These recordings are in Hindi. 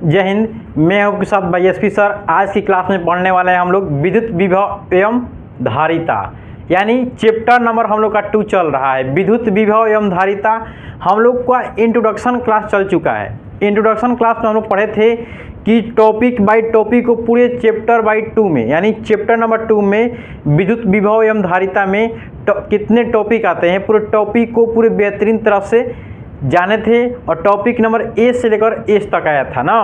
जय हिंद। मैं हूं आपके साथ वाईएसपी सर। आज की क्लास में पढ़ने वाले हैं हम लोग विद्युत विभव एवं धारिता, यानी चैप्टर नंबर हम लोग का 2 चल रहा है। विद्युत विभव एवं धारिता हम लोग का इंट्रोडक्शन क्लास चल चुका है। इंट्रोडक्शन क्लास में हम लोग पढ़े थे कि टॉपिक बाय टॉपिक को पूरे चैप्टर बाय 2 में, यानी चैप्टर नंबर 2 में विद्युत विभव एवं धारिता में कितने टॉपिक आते हैं, पूरे टॉपिक को पूरे बेहतरीन तरह से जाने थे। और टॉपिक नंबर ए से लेकर एस तक आया था ना,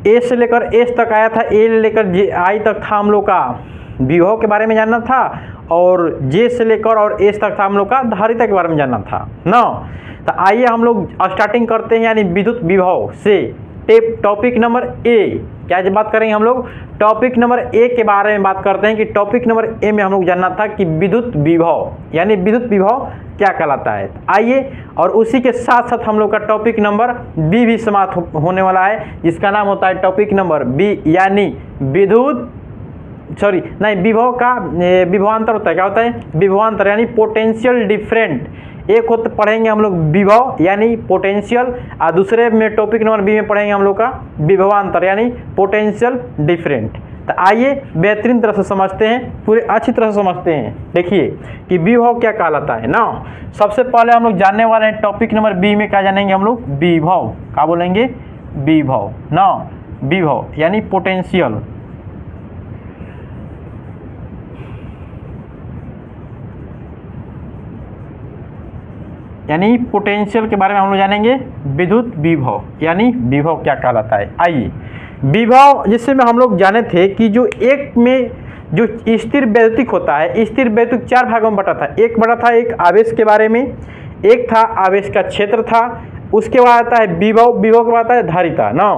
ए से लेकर एस तक आया था, ए लेकर आई तक था हम लोग का विभव के बारे में जानना था, और जे से लेकर और एस तक था हम लोग का धारिता के बारे में जानना था ना। तो आइए हम लोग स्टार्टिंग करते हैं, यानी विद्युत विभव से टॉपिक नंबर ए। क्या बात करेंगे हम लोग? टॉपिक नंबर ए के बारे में बात करते हैं कि टॉपिक नंबर ए में हम लोग जानना था कि विद्युत विभव, यानी विद्युत विभव क्या कहलाता है। आइए, और उसी के साथ साथ हम लोग का टॉपिक नंबर बी भी समाप्त होने वाला है, जिसका नाम होता है टॉपिक नंबर बी, यानी विभव का विभवांतर होता है। क्या होता है? विभवांतर, यानी पोटेंशियल डिफरेंट। एक होते पढ़ेंगे हम लोग विभव यानी पोटेंशियल, और दूसरे में टॉपिक नंबर बी में पढ़ेंगे हम लोग का विभवांतर यानी पोटेंशियल डिफरेंट। तो आइए बेहतरीन तरह से समझते हैं, पूरे अच्छी तरह से समझते हैं। देखिए कि विभव क्या कहलाता है ना। सबसे पहले हम लोग जानने वाले हैं टॉपिक नंबर बी में क्या जानेंगे हम लोग? विभव। क्या बोलेंगे? विभव ना। विभव यानी पोटेंशियल, यानी पोटेंशियल के बारे में हम लोग जानेंगे। विद्युत विभव यानी विभव क्या कहलाता है। आइए, विभव जिससे में हम लोग जाने थे कि जो एक में जो स्थिर वैद्युतिक होता है, स्थिर वैद्युतिक 4 भागों में बटा था। एक बटा था एक आवेश के बारे में, एक था आवेश का क्षेत्र था, उसके बाद आता है विभव, विभव के बाद आता है धारिता ना।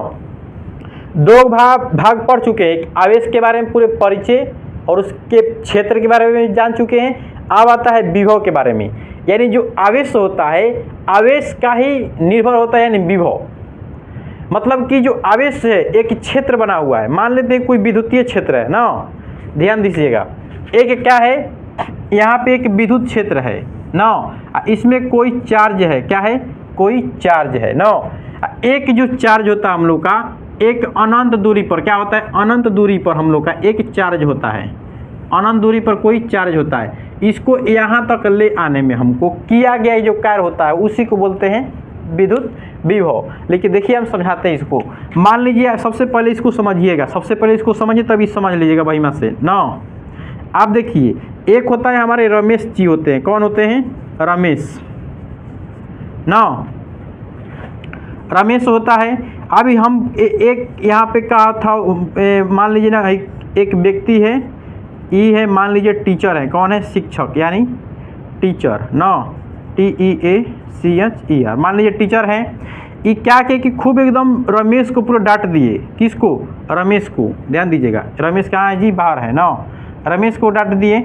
2 भाग पढ़ चुके हैं, आवेश के बारे में पूरे परिचय और उसके क्षेत्र के बारे में जान चुके हैं। अब आता है विभव के बारे में, यानी जो आवेश होता है, आवेश का ही निर्भर होता है, यानी विभव मतलब कि जो आवेश है एक क्षेत्र बना हुआ है। मान लेते हैं कोई विद्युतीय क्षेत्र है ना, ध्यान दीजिएगा। एक क्या है, यहाँ पे एक विद्युत क्षेत्र है ना, इसमें कोई चार्ज है। क्या है? कोई चार्ज है ना। एक जो चार्ज होता है हम लोग का, एक अनंत दूरी पर, क्या होता है? अनंत दूरी पर हम लोग का एक चार्ज होता है। अनंत दूरी पर कोई चार्ज होता है, इसको यहाँ तक ले आने में हमको किया गया जो कार्य होता है, उसी को बोलते हैं विद्युत विभव। लेकिन देखिए हम समझाते हैं इसको। मान लीजिए सबसे पहले इसको समझिएगा, सबसे पहले इसको समझिए तभी समझ लीजिएगा भाई से ना। आप देखिए, एक होता है हमारे रमेश जी होते हैं। कौन होते हैं? रमेश ना, रमेश होता है। अभी हम एक यहाँ पे कहा था, मान लीजिए ना एक व्यक्ति है, ई है, मान लीजिए टीचर है। कौन है? शिक्षक यानी टीचर ना, TEACHER। मान लीजिए टीचर है, ये क्या किया कि खूब एकदम रमेश को पूरा डांट दिए। किसको? रमेश को। ध्यान दीजिएगा, रमेश कहाँ है जी? बाहर है ना। रमेश को डांट दिए,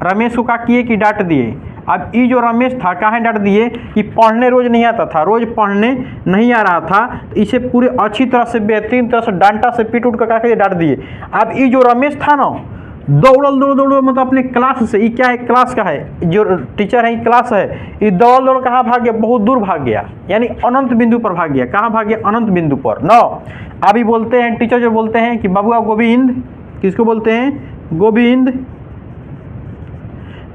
रमेश को क्या किए कि डांट दिए। अब ये जो रमेश था, कहाँ डांट दिए कि पढ़ने रोज नहीं आता था, रोज पढ़ने नहीं आ रहा था, तो इसे पूरे अच्छी तरह से बेहतरीन तरह से डांटा से पीट उठ कर डांट दिए। अब ये जो रमेश था ना, दौड़ मतलब अपने क्लास से, ये क्या है? क्लास का है, जो टीचर है क्लास है, ये दौड़ कहाँ भाग गया? बहुत दूर भाग गया, यानी अनंत बिंदु पर भाग गया। कहाँ भाग गया? अनंत बिंदु पर ना। अभी बोलते हैं टीचर जो बोलते हैं कि बाबूआ गोविंद, किसको बोलते हैं? गोविंद,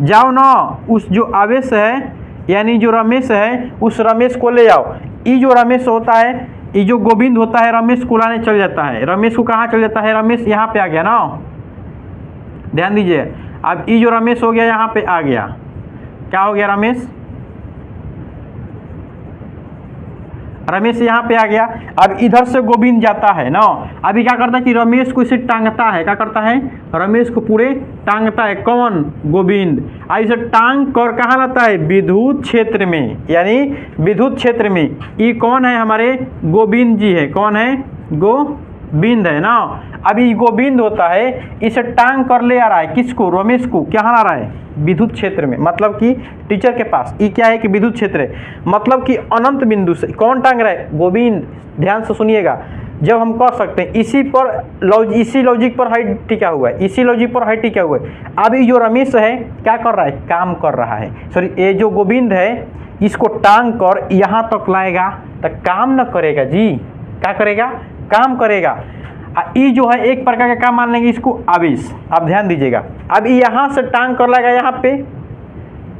जाओ ना उस जो आवेश है, यानी जो रमेश है, उस रमेश को ले आओ। ये जो रमेश होता है, ये जो गोविंद होता है, रमेश को लाने चल जाता है। रमेश को कहाँ चल जाता है? रमेश यहाँ पे आ गया ना, ध्यान दीजिए। अब ये जो रमेश हो गया यहाँ पे आ गया, क्या हो गया? रमेश यहाँ पे आ गया। अब इधर से गोविंद जाता है ना, अभी क्या करता है कि रमेश को इसे टांगता है। क्या करता है? रमेश को पूरे टांगता है। कौन? गोविंद। इसे टांग कर कहाँ लाता है? विद्युत क्षेत्र में, यानी विद्युत क्षेत्र में। ये कौन है? हमारे गोविंद जी है। कौन है? गोविंद है ना। अभी गोविंद होता है, इसे टांग कर ले आ रहा है। किसको? रमेश को। क्या ला रहा है? विद्युत क्षेत्र में, मतलब कि टीचर के पास। ये क्या है कि विद्युत क्षेत्र है, मतलब कि अनंत बिंदु से। कौन टांग रहा है? गोविंद। ध्यान से सुनिएगा, जब हम कह सकते हैं इसी लॉजिक पर हाई टिका हुआ है, इसी लॉजिक पर हाई टिका हुआ है। अब ये जो रमेश है क्या कर रहा है? काम कर रहा है। सॉरी, ये जो गोविंद है इसको टांग कर यहाँ तक लाएगा तो काम न करेगा जी, क्या करेगा, काम करेगा। ई जो है एक प्रकार का काम मान लेंगे इसको आवेश। आप ध्यान दीजिएगा, अब यहाँ से टांग कर लाएगा, यहाँ पे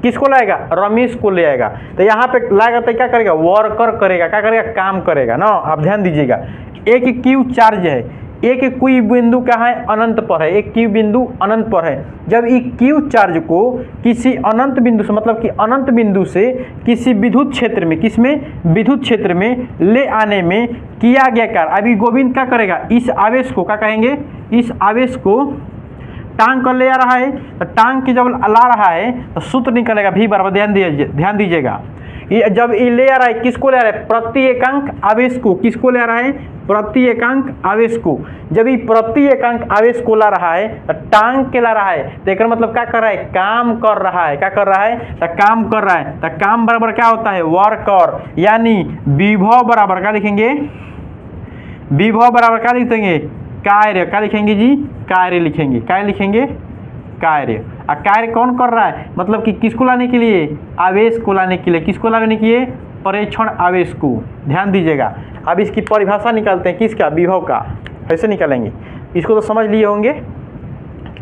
किसको लाएगा, रमेश को ले आएगा, तो यहाँ पे लाएगा तो क्या करेगा, वर्कर करेगा, क्या करेगा, काम करेगा ना। आप ध्यान दीजिएगा, एक क्यू चार्ज है, एक क्यू बिंदु कहाँ है, अनंत पर है, एक क्यू बिंदु अनंत पर है। जब एक क्यू चार्ज को किसी अनंत बिंदु से, मतलब कि अनंत बिंदु से किसी विद्युत क्षेत्र में, किसमें, विद्युत क्षेत्र में ले आने में किया गया कार्य, अभी गोविंद क्या करेगा, इस आवेश को क्या कहेंगे, इस आवेश को टांग कर ले आ रहा है, तो टांग की जब ला रहा है तो सूत्र निकलेगा V बराबर, ध्यान दीजिएगा, ये जब ये ले आ रहा है, किसको ले आ रहा है, प्रति एकांक आवेश को, किसको ले आ रहा है, प्रति एकांक आवेश को। जब ये प्रति एकांक आवेश को ला रहा है तो टांग के ला रहा है, तो एक मतलब क्या कर रहा है, काम कर रहा है, क्या कर रहा है, तो काम कर रहा है। तो काम बराबर क्या होता है, वर्कर, यानी विभव बराबर क्या लिखेंगे, विभव बराबर क्या लिख देंगे, कार्य, क्या लिखेंगे जी, कार्य लिखेंगे, क्या लिखेंगे, कार्य। और कार्य कौन कर रहा है, मतलब कि किसको लाने के लिए, आवेश को लाने के लिए, किसको लाने के लिए, प्रेक्षण आवेश को। ध्यान दीजिएगा, अब इसकी परिभाषा निकालते हैं, किसका, विभव का, कैसे निकालेंगे, इसको तो समझ लिए होंगे।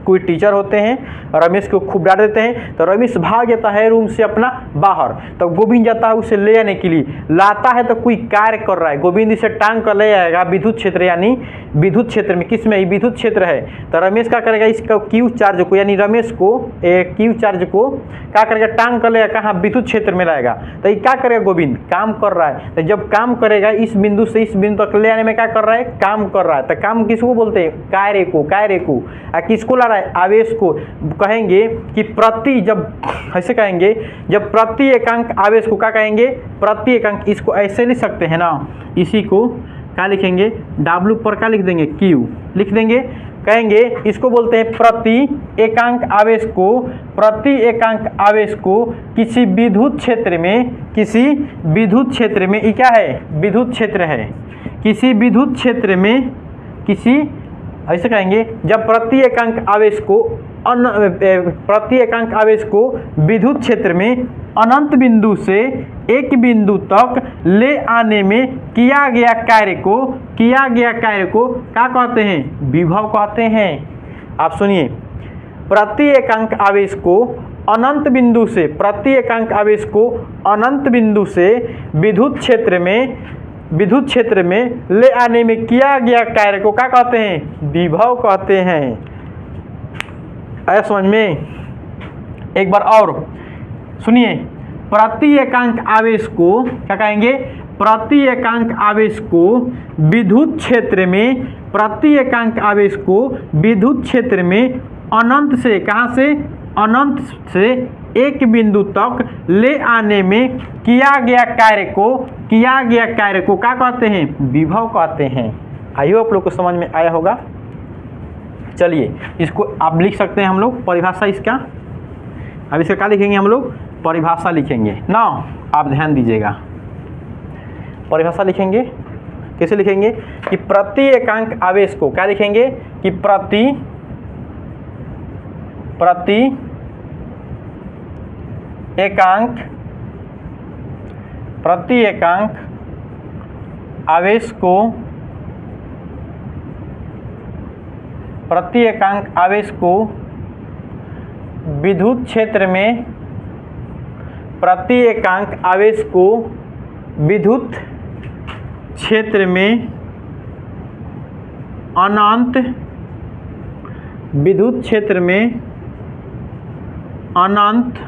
कोई टीचर होते हैं, रमेश को खूब डांट देते हैं, तो रमेश भाग जाता है रूम से अपना बाहर, तो गोविंद जाता है उसे ले आने के लिए, लाता है तो कोई कार्य कर रहा है, गोविंद इसे टांग कर ले आएगा विद्युत क्षेत्र, यानी विद्युत क्षेत्र में, किस में, विद्युत क्षेत्र है, तो रमेश क्या करेगा, इसका क्यू चार्ज को, यानी रमेश को क्यू चार्ज को क्या करेगा, टांग कर लेगा, कहाँ, विद्युत क्षेत्र में लाएगा। तो ये क्या करेगा, गोविंद काम कर रहा है, तो जब काम करेगा इस बिंदु से इस बिंदु तक ले आने में क्या कर रहा है, काम कर रहा है। तो काम किसको बोलते हैं, कार्य को, कार्य को। किसको ला रहा है, आवेश को। कहेंगे कि प्रति, जब ऐसे कहेंगे, जब प्रति एकांक आवेश को क्या कहेंगे, प्रति एकांक, इसको ऐसे लिख सकते हैं ना, इसी को क्या लिखेंगे, W पर क्या लिख देंगे, Q लिख देंगे, कहेंगे इसको बोलते हैं प्रति एकांक आवेश को, प्रति एकांक आवेश को किसी विद्युत क्षेत्र में, किसी विद्युत क्षेत्र में, ये क्या है, विद्युत क्षेत्र है, किसी विद्युत क्षेत्र में, किसी, ऐसे कहेंगे, जब प्रति एकांक आवेश को प्रति एकांक आवेश को विद्युत क्षेत्र में अनंत बिंदु से एक बिंदु तक ले आने में किया गया कार्य को, किया गया कार्य को क्या कहते हैं, विभव कहते हैं। आप सुनिए, प्रति एकांक आवेश को अनंत बिंदु से, प्रति एकांक आवेश को अनंत बिंदु से विद्युत क्षेत्र में, विद्युत क्षेत्र में ले आने में किया गया कार्य को क्या कहते हैं, विभव कहते हैं। आया समझ में, एक बार और सुनिए, प्रति एकांक आवेश को क्या कहेंगे, प्रति एकांक आवेश को विद्युत क्षेत्र में, प्रति एकांक आवेश को विद्युत क्षेत्र में अनंत से, कहाँ से, अनंत से एक बिंदु तक ले आने में किया गया कार्य को, किया गया कार्य को क्या कहते हैं, विभव कहते हैं। आई होप आप लोग को समझ में आया होगा। चलिए इसको आप लिख सकते हैं हम लोग, परिभाषा इसका, अब इसका क्या लिखेंगे हम लोग, परिभाषा लिखेंगे ना। आप ध्यान दीजिएगा, परिभाषा लिखेंगे, कैसे लिखेंगे कि प्रति एकांक आवेश को क्या लिखेंगे कि प्रति एकांक आवेश को, प्रति एकांक आवेश को विद्युत क्षेत्र में, प्रति एकांक आवेश को विद्युत क्षेत्र में अनंत, विद्युत क्षेत्र में अनंत,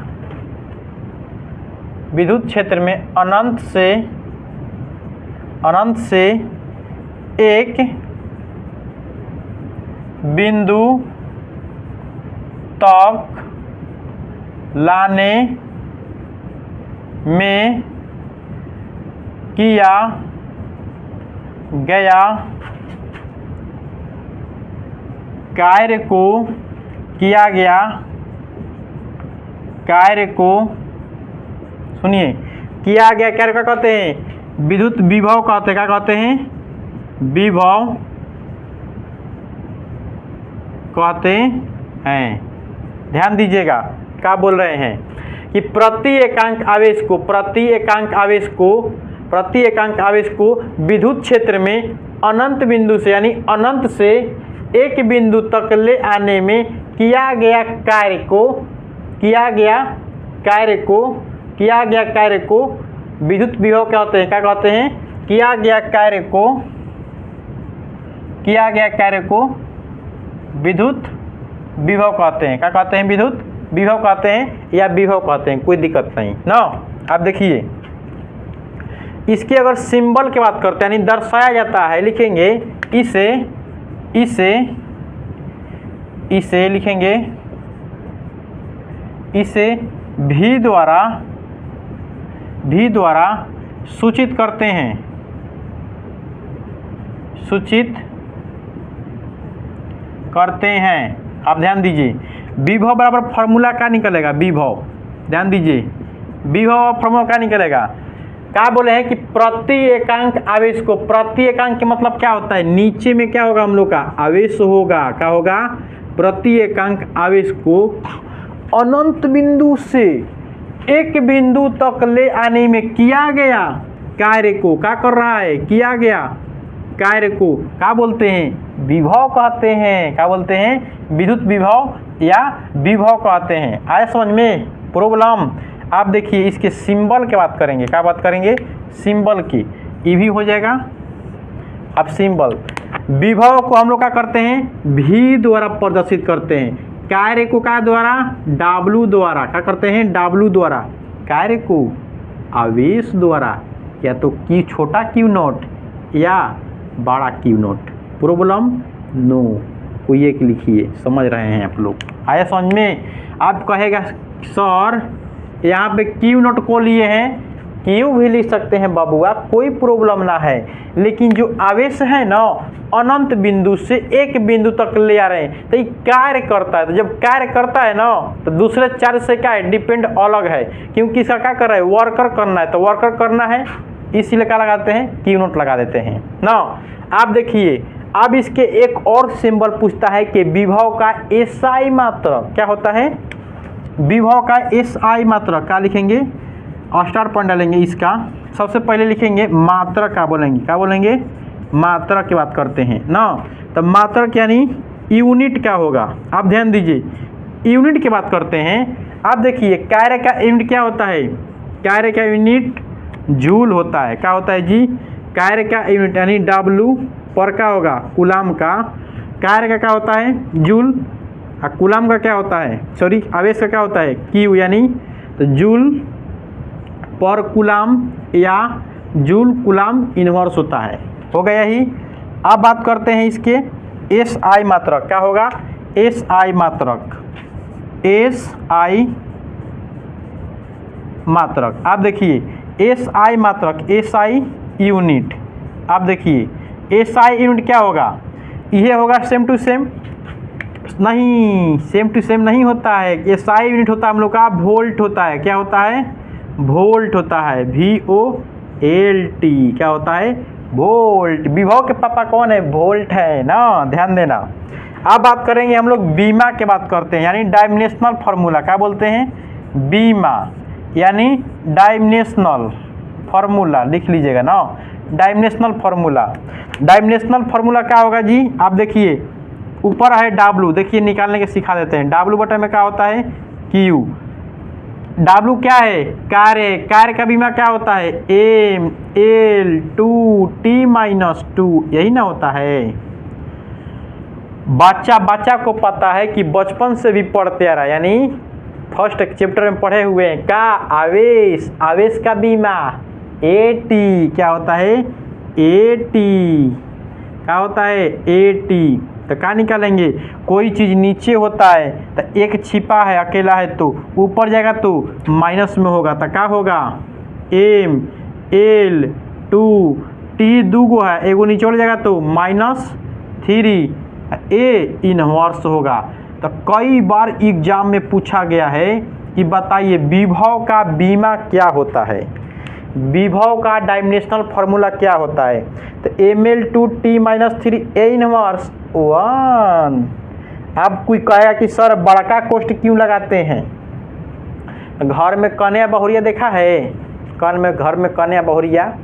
विद्युत क्षेत्र में अनंत से एक बिंदु तक लाने में किया गया कार्य को, किया गया कार्य को, सुनिए, किया गया कार्य क्या कहते हैं, विद्युत विभव कहते हैं, क्या कहते हैं, विभव कहते हैं। ध्यान दीजिएगा क्या बोल रहे हैं कि प्रति एकांक आवेश को विद्युत क्षेत्र में अनंत बिंदु से यानी अनंत से एक बिंदु तक ले आने में किया गया कार्य को विद्युत विभव क्या होते हैं, क्या कहते हैं, किया गया कार्य को विद्युत विभव कहते हैं। क्या कहते हैं, विद्युत विभव कहते हैं या विभव कहते हैं, कोई दिक्कत नहीं ना। आप देखिए इसके अगर सिंबल की बात करते हैं यानी दर्शाया जाता है, लिखेंगे इसे लिखेंगे इसे भी द्वारा सूचित करते हैं। आप ध्यान दीजिए विभव बराबर फॉर्मूला क्या निकलेगा, विभव, ध्यान दीजिए विभव फॉर्मूला क्या निकलेगा, क्या बोले हैं कि प्रति एकांक आवेश को, प्रति एकांक के मतलब क्या होता है, नीचे में क्या होगा हम लोग का आवेश होगा, क्या होगा, प्रति एकांक आवेश को अनंत बिंदु से एक बिंदु तक ले आने में किया गया कार्य को, क्या कर रहा है, किया गया कार्य को क्या बोलते हैं, विभव कहते हैं। क्या बोलते हैं, विद्युत विभव या विभव कहते हैं। आया समझ में प्रॉब्लम। आप देखिए इसके सिंबल की बात करेंगे, क्या बात करेंगे, सिंबल की, ई भी हो जाएगा। अब सिंबल विभव को हम लोग क्या करते हैं, भी द्वारा प्रदर्शित करते हैं, कार्य को क्या द्वारा, W द्वारा, क्या करते हैं, W द्वारा, कार्य को आवेश द्वारा, या तो Q छोटा Q नॉट या बड़ा Q नॉट। प्रॉब्लम नो, कोई एक लिखिए, समझ रहे हैं आप लोग। आया समझ में। आप कहेगा सर यहाँ पे Q नॉट को लिए हैं, Q भी लिख सकते हैं बाबूआ, कोई प्रॉब्लम ना है, लेकिन जो आवेश है ना अनंत बिंदु से एक बिंदु तक ले आ रहे हैं तो ये कार्य करता है। तो जब कार्य करता है ना तो दूसरे चार्ज से क्या है, डिपेंड अलग है, क्योंकि इसका क्या कर रहा है, वर्कर करना है, तो वर्कर करना है, इसीलिए क्या लगाते हैं, Q नॉट लगा देते हैं ना। आप देखिए अब इसके एक और सिंबल पूछता है कि विभव का SI मात्रक क्या होता है, विभव का SI मात्रक क्या लिखेंगे, स्टार पॉइंट डालेंगे इसका। सबसे पहले लिखेंगे मात्रक, क्या बोलेंगे, क्या बोलेंगे, मात्रक की बात करते हैं ना। तो मात्रक यानी यूनिट क्या होगा, आप ध्यान दीजिए यूनिट की बात करते हैं। आप देखिए कार्य का यूनिट क्या होता है, कार्य का यूनिट जूल होता है। क्या होता है जी, कार्य का यूनिट यानी W पर क्या होगा, कूलाम का, कार्य का क्या होता है जूल, और कूलाम का क्या होता है, सॉरी आवेश का क्या होता है Q, यानी तो जूल पर कूलाम या जूल कूलाम इनवर्स होता है। हो गया ही। अब बात करते हैं इसके SI मात्रक, क्या होगा, SI मात्रक, SI मात्रक। आप देखिए SI मात्रक, SI यूनिट, आप देखिए SI यूनिट क्या होगा, यह होगा सेम टू सेम, नहीं सेम टू सेम नहीं होता है, SI यूनिट होता है हम लोग का वोल्ट होता है। क्या होता है, वोल्ट होता है, VOLT, क्या होता है, वोल्ट। विभव के पापा कौन है, वोल्ट है ना, ध्यान देना। अब बात करेंगे हम लोग बीमा की बात करते हैं, यानी डायमेंशनल फार्मूला, क्या बोलते हैं, बीमा यानी डायमेंशनल फार्मूला, लिख लीजिएगा ना, डायमेंशनल फार्मूला। डायमेंशनल फार्मूला क्या होगा जी, आप देखिए ऊपर है W, देखिए निकालने के सिखा देते हैं। W बटे में क्या होता है, Q। W क्या है, कार्य, कार्य का बीमा क्या होता है, ML2T-2, यही ना होता है। बच्चा को पता है कि बचपन से भी पढ़ते आ रहा है, यानी फर्स्ट चैप्टर में पढ़े हुए हैं, का आवेश, आवेश का बीमा AT, क्या होता है, AT, क्या होता है, AT। तो क्या निकालेंगे, कोई चीज़ नीचे होता है तो एक छिपा है, अकेला है, तो ऊपर जाएगा तो माइनस में होगा, तो क्या होगा, ML2T दूगो है, एगो नीचे हो जाएगा तो -3 A इनवर्स होगा। तो कई बार एग्जाम में पूछा गया है कि बताइए विभव का बीमा क्या होता है, विभव का डायमेंशनल फार्मूला क्या होता है। तो ML2T-3 A इनवर्स 1। अब कोई कहेगा कि सर बड़का कोष्ट क्यों लगाते हैं, घर में कन्या बहुरिया देखा है? घर में कन्या बहुरिया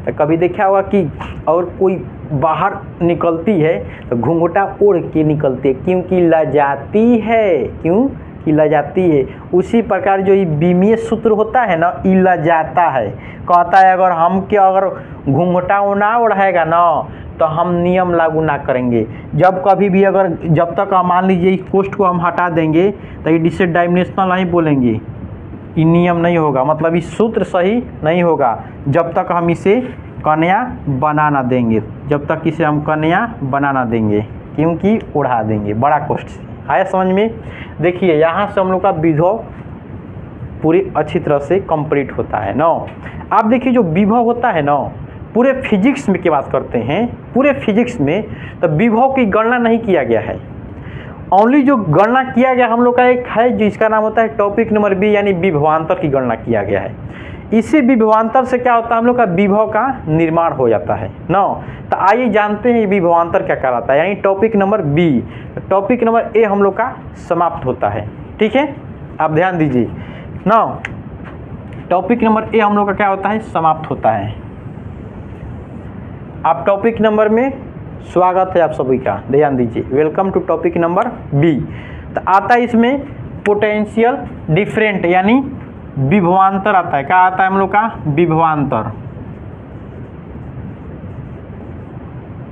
तो कभी देखा होगा कि और कोई बाहर निकलती है तो घूंघटा ओढ़ के निकलती है, क्योंकि लजाती है। क्यों कि लजाती है। उसी प्रकार जो ये बीमीय सूत्र होता है ना, ये लजाता है। कहता है अगर हम के अगर घूंघटा ना ओढ़ाएगा ना तो हम नियम लागू ना करेंगे। जब कभी भी अगर जब तक मान लीजिए इस पोस्ट को हम हटा देंगे तो ये डिस्ट्रिक्ट डायमेंशनल नहीं बोलेंगे, ये नियम नहीं होगा, मतलब इस सूत्र सही नहीं होगा जब तक हम इसे कन्या बना ना देंगे, जब तक इसे हम कन्या बना ना देंगे, क्योंकि उड़ा देंगे। बड़ा कष्ट आया समझ में? देखिए यहाँ से हम लोग का विभव पूरी अच्छी तरह से कंप्लीट होता है ना। आप देखिए जो विभव होता है ना, पूरे फिजिक्स में की बात करते हैं, पूरे फिजिक्स में तो विभव की गणना नहीं किया गया है। ओनली जो गणना किया गया हम लोग का एक है जिसका नाम होता है टॉपिक नंबर बी, यानी विभवांतर की गणना किया गया है। इसी विभवांतर से क्या होता है, हम लोग का विभव का निर्माण हो जाता है ना। तो आइए जानते हैं विभवांतर क्या कहलाता है, यानी topic number B. Topic number A हम लोग का समाप्त होता है, ठीक है, आप ध्यान दीजिए ना। टॉपिक नंबर ए हम लोग का क्या होता है, समाप्त होता है। आप टॉपिक नंबर में स्वागत है आप सभी का, ध्यान दीजिए, welcome to topic number B. तो आता है इसमें पोटेंशियल डिफरेंट, यानी विभवांतर आता है। क्या आता है हम लोग का, विभवांतर।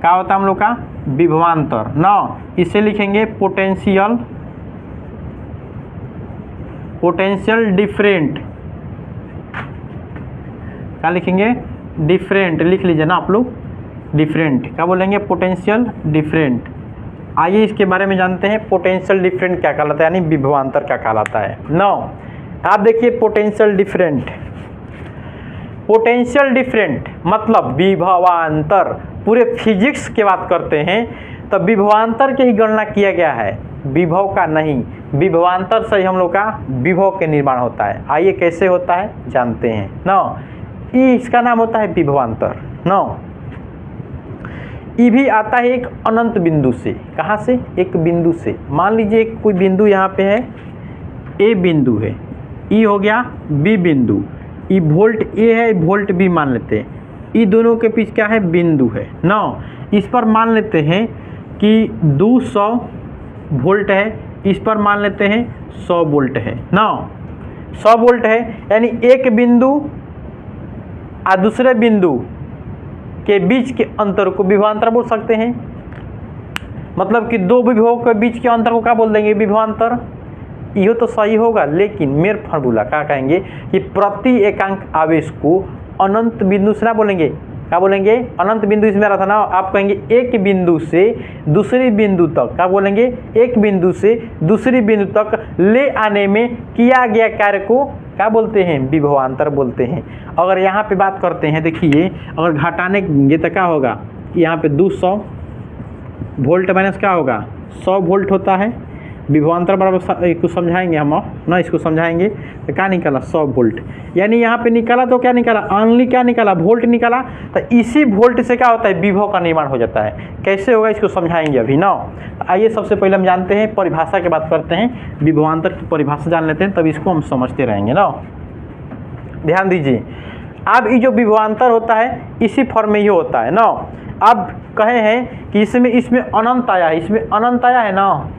क्या होता है हम लोग का, विभवांतर ना। इसे लिखेंगे पोटेंशियल डिफरेंट। क्या लिखेंगे, डिफरेंट लिख लीजिए ना आप लोग, डिफरेंट क्या बोलेंगे, पोटेंशियल डिफरेंट। आइए इसके बारे में जानते हैं पोटेंशियल डिफरेंट क्या कहलाता है, यानी विभवांतर क्या कहलाता है। नो आप देखिए पोटेंशियल डिफरेंट, पोटेंशियल डिफरेंट मतलब विभवांतर। पूरे फिजिक्स की बात करते हैं तो विभवांतर की ही गणना किया गया है, विभव का नहीं। विभवांतर से ही हम लोग का विभव के निर्माण होता है। आइए कैसे होता है जानते हैं नो। इसका नाम होता है विभवांतर नो। ये भी आता है एक अनंत बिंदु से। कहाँ से, एक बिंदु से। मान लीजिए कोई बिंदु यहाँ पे है, ए बिंदु है, ई हो गया बी बिंदु, ई वोल्ट ए है, वोल्ट बी मान लेते हैं। ये दोनों के बीच क्या है, बिंदु है ना। इस पर मान लेते हैं कि 200 वोल्ट है, इस पर मान लेते हैं 100 वोल्ट है ना। 100 वोल्ट है, यानी एक बिंदु और दूसरे बिंदु के बीच के अंतर को विभवांतर बोल सकते हैं। मतलब कि दो विभवों के बीच के अंतर को क्या बोल देंगे, विभवांतर। यह तो सही होगा, लेकिन मेर फार्मूला क्या कहेंगे कि प्रति एकांक आवेश को अनंत बिंदु से ना बोलेंगे। क्या बोलेंगे, अनंत बिंदु इसमें रहा था ना। आप कहेंगे एक बिंदु से दूसरी बिंदु तक, क्या बोलेंगे, एक बिंदु से दूसरी बिंदु तक ले आने में किया गया कार्य को क्या बोलते हैं, विभवांतर बोलते हैं। अगर यहाँ पे बात करते हैं, देखिए अगर घटाने ये तो क्या होगा, यहाँ पे 200 वोल्ट माइनस क्या होगा, 100 वोल्ट होता है। विभवांतर बराबर इसको समझाएंगे हम ना, इसको समझाएंगे तो क्या निकाला, 100 वोल्ट। यानी यहाँ पे निकाला तो क्या निकाला, ओनली क्या निकाला, वोल्ट निकाला। तो इसी वोल्ट से क्या होता है, विभव का निर्माण हो जाता है। कैसे होगा इसको समझाएंगे अभी ना। तो आइए सबसे पहले हम जानते हैं, परिभाषा की बात करते हैं, विभवांतर की परिभाषा जान लेते हैं, तब इसको हम समझते रहेंगे ना। ध्यान दीजिए, अब ये जो विभवांतर होता है इसी फॉर्म में ही होता है ना। अब कहे हैं कि इसमें अनंत आया है, इसमें अनंत आया है ना,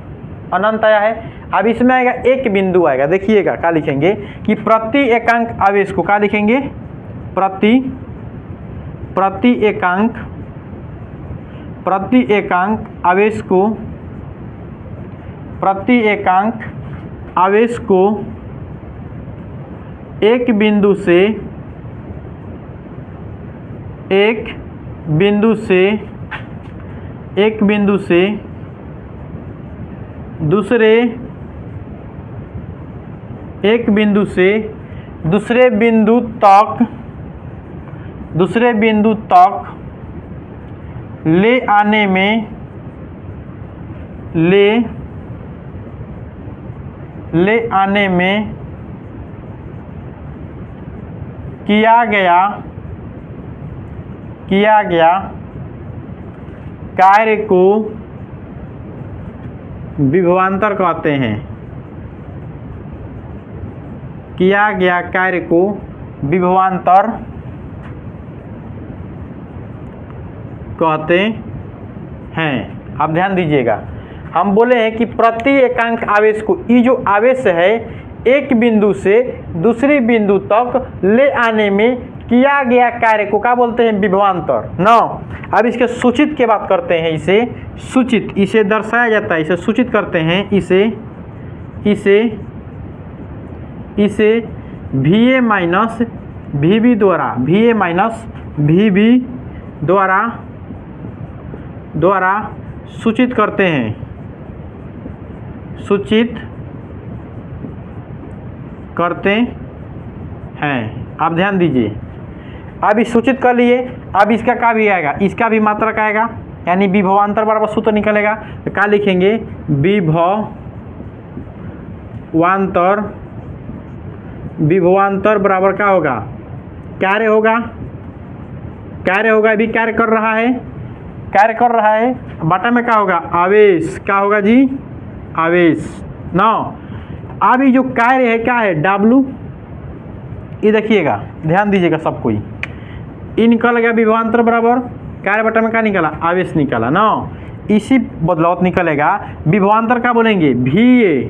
अनंत आया है। अब इसमें आएगा एक बिंदु आएगा, देखिएगा क्या लिखेंगे कि प्रति एकांक आवेश को क्या लिखेंगे, प्रति एकांक आवेश को, प्रति एकांक आवेश को एक बिंदु से दूसरे बिंदु तक ले आने में किया गया कार्य को विभवांतर कहते हैं। किया गया कार्य को विभवांतर कहते हैं। अब ध्यान दीजिएगा, हम बोले हैं कि प्रति एकांक आवेश को, ये जो आवेश है एक बिंदु से दूसरी बिंदु तक ले आने में किया गया कार्य को क्या बोलते हैं? विभवांतर। नौ, अब इसके सूचित की बात करते हैं। इसे सूचित, इसे दर्शाया जाता है, इसे सूचित करते हैं। इसे VA माइनस VB द्वारा, VA माइनस VB द्वारा सूचित करते हैं, सूचित करते हैं। आप ध्यान दीजिए, अब इस सूचित कर लिए, अब इसका क्या भी आएगा? इसका भी मात्रक आएगा, यानी विभवांतर बराबर सूत्र निकलेगा। तो क्या लिखेंगे? विभवांतर बराबर क्या होगा? कार्य होगा, अभी कार्य कर रहा है, बटा में क्या होगा? आवेश। क्या होगा जी? आवेश। नौ, अब ये जो कार्य है क्या है? W। ये देखिएगा, ध्यान दीजिएगा सब कोई, ये निकल गया विभवांतर बराबर कार्य बटा में क्या निकला? आवेश निकला। नौ, इसी बदलाव निकलेगा विभवांतर क्या बोलेंगे? VA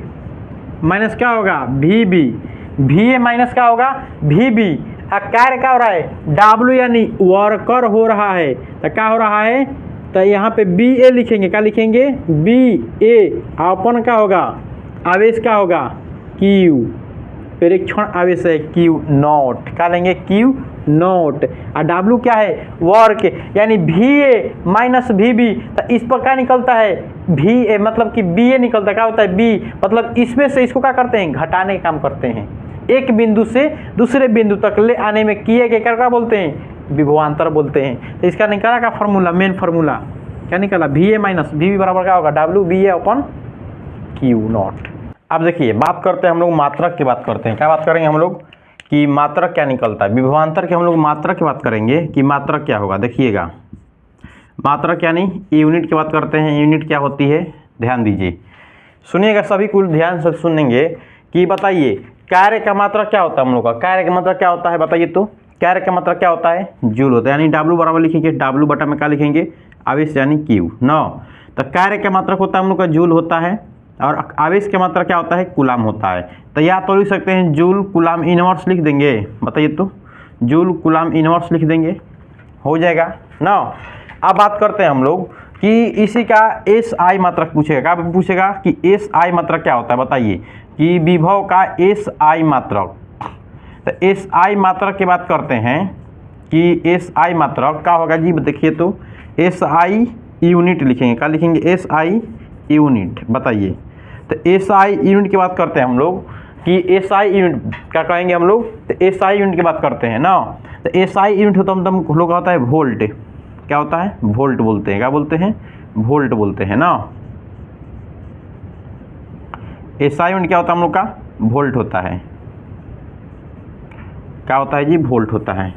माइनस क्या होगा? VB। VA माइनस क्या होगा? VB। कार्य क्या हो रहा है? W, यानी वर्कर हो रहा है। तो क्या हो रहा है? तो यहाँ पे BA लिखेंगे। क्या लिखेंगे? BA अपन क्या होगा? आवेश क्या होगा? Q। प्रेक्षण आवेश है Q नॉट। क्या लेंगे? Q not. और W क्या है? वर्क, यानी VA माइनस VB। तो इस पर क्या निकलता है? VA मतलब कि BA निकलता है। क्या होता है? B, मतलब इसमें से इसको क्या करते हैं? घटाने का काम करते हैं। एक बिंदु से दूसरे बिंदु तक ले आने में किए गए क्या बोलते हैं? विभवांतर बोलते हैं। तो इसका निकला का फॉर्मूला, मेन फॉर्मूला क्या निकला? VA माइनस VB बराबर क्या होगा? WBA upon Q not. अब देखिए, बात करते हैं हम लोग मात्रक की बात करते हैं। क्या बात करेंगे हम लोग? कि मात्रक क्या निकलता है? विभवांतर के हम लोग मात्रक की बात करेंगे कि मात्रक क्या होगा। देखिएगा, मात्रक यानी यूनिट की बात करते हैं। यूनिट क्या होती है? ध्यान दीजिए, सुनिएगा सभी कुल ध्यान से सुनेंगे कि बताइए कार्य का मात्रक क्या होता है हम लोग का? कार्य का मात्रक क्या होता है बताइए तो? कार्य का मात्रक क्या होता है? जूल होता है, यानी W बराबर लिखेंगे, W बटा में क्या लिखेंगे? आवेश यानी Q। नौ, तो कार्य का मात्रक होता है हम लोग का जूल होता है, और आवेश का मात्रक क्या होता है? कूलाम होता है। तो या तो लिख सकते हैं जूल कूलाम इनवर्स लिख देंगे। बताइए तो, जूल कूलाम इनवर्स लिख देंगे, हो जाएगा ना। अब बात करते हैं हम लोग कि इसी का SI मात्रक पूछेगा। क्या पूछेगा? कि SI मात्रक क्या होता है बताइए, कि विभव का SI मात्रक। तो SI मात्रक की बात करते हैं कि SI मात्रक क्या होगा जी? देखिए तो, SI यूनिट लिखेंगे। क्या लिखेंगे? SI unit. बताइए, तो SI यूनिट की बात करते हैं हम लोग कि SI यूनिट क्या कहेंगे हम लोग? तो SI यूनिट की बात करते हैं ना। तो SI यूनिट होता है हम लोग का होता है वोल्ट। क्या होता है? वोल्ट बोलते हैं। क्या बोलते हैं? वोल्ट बोलते हैं ना। SI यूनिट क्या होता है हम लोग का? वोल्ट होता है। क्या होता है जी? वोल्ट होता है,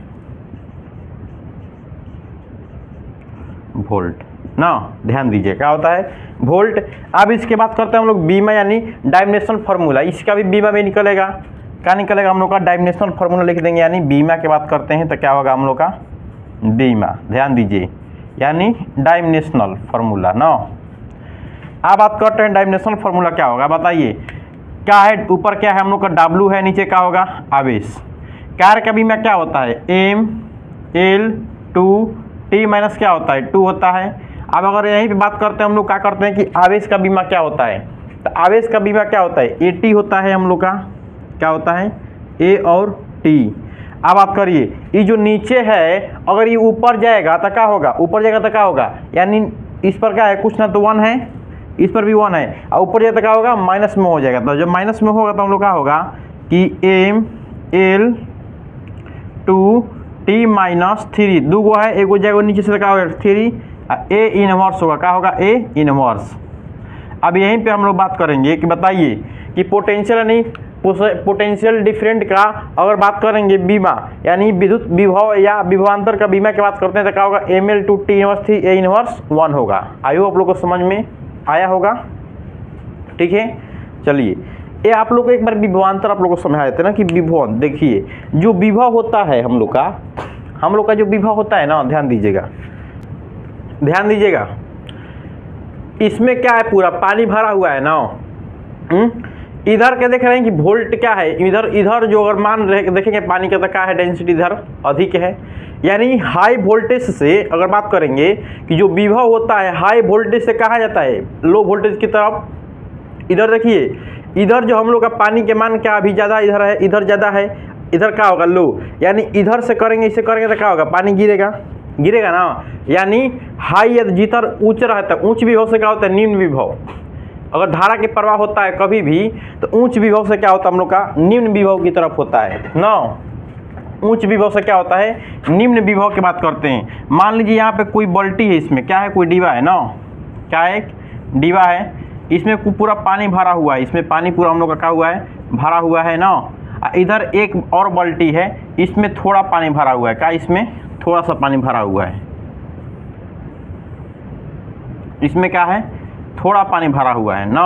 वोल्ट ना। ध्यान दीजिए, क्या होता है? वोल्ट। अब इसके बात करते हैं हम लोग बीमा, यानी डायमेंशनल फार्मूला। इसका भी बीमा में निकलेगा। क्या निकलेगा हम लोग का? डायमेंशनल फार्मूला लिख देंगे, यानी बीमा की बात करते हैं तो क्या होगा हम लोग का? बीमा। ध्यान दीजिए, यानी डायमेंशनल फार्मूला ना। अब बात करते हैं डायमेंशनल फार्मूला क्या होगा बताइए। क्या है? ऊपर क्या है हम लोग का? W है, नीचे क्या होगा? आवेश। कार्य का बीमा क्या होता है? M/L/2T माइनस क्या होता है? 2 होता है। अब अगर यहीं पे बात करते हैं हम लोग क्या करते हैं कि आवेश का बीमा क्या होता है? तो आवेश का बीमा क्या होता है? AT होता है हम लोग का। क्या होता है? A और T। अब आप करिए, ये जो नीचे है अगर ये ऊपर जाएगा तो क्या होगा? ऊपर जाएगा तो क्या होगा? यानी इस पर क्या है? कुछ ना तो 1 है, इस पर भी 1 है, और ऊपर जाए तो क्या होगा? माइनस में हो जाएगा। तो जब माइनस में होगा तो हम लोग क्या होगा कि M/L/2T माइनस 3 दो गो है, एक गो जाएगा नीचे से, क्या होगा? 3। A इनवर्स होगा। क्या होगा? A inverse. अब यहीं पे हम लोग बात करेंगे कि बताइए कि पोटेंशियल यानी पोटेंशियल डिफरेंट का अगर बात करेंगे बीमा, यानी विद्युत विभव या विभवांतर का बीमा की बात करते हैं तो क्या होगा? ML/2T इनवर्स 3 A इनवर्स 1 होगा। आइए आप लोग को समझ में आया होगा, ठीक है। चलिए ये आप लोग को एक बार विभवांतर आप लोग को समझा देते ना कि विभव, देखिए जो विभव होता है हम लोग का जो विभव होता है ना, ध्यान दीजिएगा, इसमें क्या है, पूरा पानी भरा हुआ है ना। इधर क्या देख रहे हैं कि वोल्ट क्या है, इधर जो अगर मान देखेंगे पानी का, तो क्या है, डेंसिटी इधर अधिक है। यानी हाई वोल्टेज से अगर बात करेंगे कि जो विभव होता है हाई वोल्टेज से कहा जाता है लो वोल्टेज की तरफ। इधर देखिए, इधर जो हम लोग का पानी के मान क्या अभी ज़्यादा इधर है, इधर ज़्यादा है, इधर क्या होगा, लो। यानी इधर से करेंगे, इसे करेंगे तो क्या होगा, पानी गिरेगा ना। यानी हाई जिधर उच्च रहता है, उच्च विभव से क्या होता है, निम्न विभव। अगर धारा के प्रवाह होता है कभी भी, तो उच्च विभव से क्या होता है हम लोग का, निम्न विभव की तरफ होता है ना। उच्च विभव से क्या होता है, निम्न विभव की बात करते हैं। मान लीजिए यहाँ पे कोई बाल्टी है, इसमें क्या है, कोई डिब्बा है ना, क्या है, डिब्बा है, इसमें पूरा पानी भरा हुआ है, इसमें पानी पूरा हम लोग का क्या हुआ है, भरा हुआ है ना। इधर एक और बाल्टी है, इसमें थोड़ा पानी भरा हुआ है, क्या, इसमें थोड़ा सा पानी भरा हुआ है, इसमें क्या है, थोड़ा पानी भरा हुआ है ना।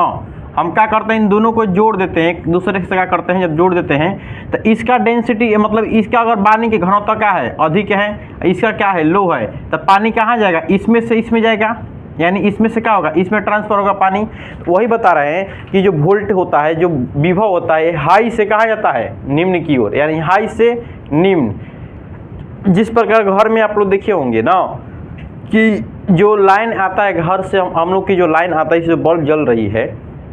हम क्या करते हैं, इन दोनों को जोड़ देते हैं, एक दूसरे से क्या करते हैं, जब जोड़ देते हैं तो इसका डेंसिटी, मतलब इसका अगर पानी की घनत्व क्या है, अधिक है, इसका क्या है, लो है, तो पानी कहाँ जाएगा, इसमें से इसमें जाएगा। यानी इसमें से क्या होगा, इसमें ट्रांसफर होगा पानी। तो वही बता रहे हैं कि जो वोल्ट होता है, जो विभव होता है, हाई से कहा जाता है निम्न की ओर, यानी हाई से निम्न। जिस प्रकार घर में आप लोग देखे होंगे ना कि जो लाइन आता है घर से, हम लोग की जो लाइन आता है, इससे बल्ब जल रही है,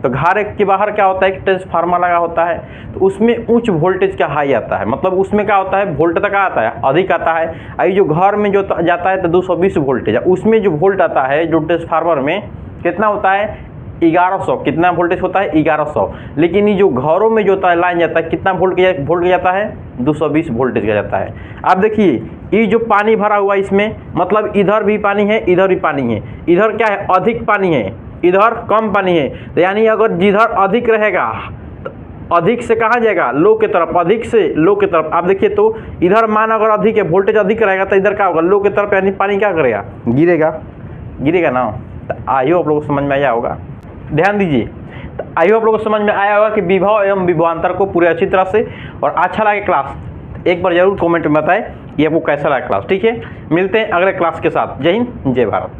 तो घर के बाहर क्या होता है, एक ट्रांसफार्मर लगा होता है, तो उसमें उच्च वोल्टेज का हाई आता है, मतलब उसमें क्या होता है, वोल्ट तक आता है, अधिक आता है। आई जो घर में जो जाता है तो 220 वोल्टेज है, उसमें जो वोल्ट आता है जो ट्रांसफार्मर में कितना होता है, 1100। कितना वोल्टेज होता है, 1100। लेकिन ये जो घरों में जो होता है लाइन जाता है, कितना वोल्ट का जाता है, 220 वोल्टेज का जाता है। अब देखिए ये जो पानी भरा हुआ है, इसमें मतलब इधर भी पानी है, इधर भी पानी है, इधर क्या है, अधिक पानी है, इधर कम पानी है। तो यानी अगर जिधर अधिक रहेगा, तो अधिक से कहाँ जाएगा, लो की तरफ, अधिक से लो की तरफ। आप देखिए तो इधर मान अगर अधिक है, वोल्टेज अधिक रहेगा, तो इधर क्या होगा, लो की तरफ, यानी पानी क्या करेगा, गिरेगा ना। तो आइए आप लोगों को समझ में आया होगा, ध्यान दीजिए। तो आइए आप लोगों को समझ में आया होगा कि विभव एवं विभवांतर को पूरे अच्छी तरह से। और अच्छा लगे क्लास, एक बार जरूर कमेंट में बताएं ये आपको कैसा लगा क्लास। ठीक है, मिलते हैं अगले क्लास के साथ। जय हिंद, जय भारत।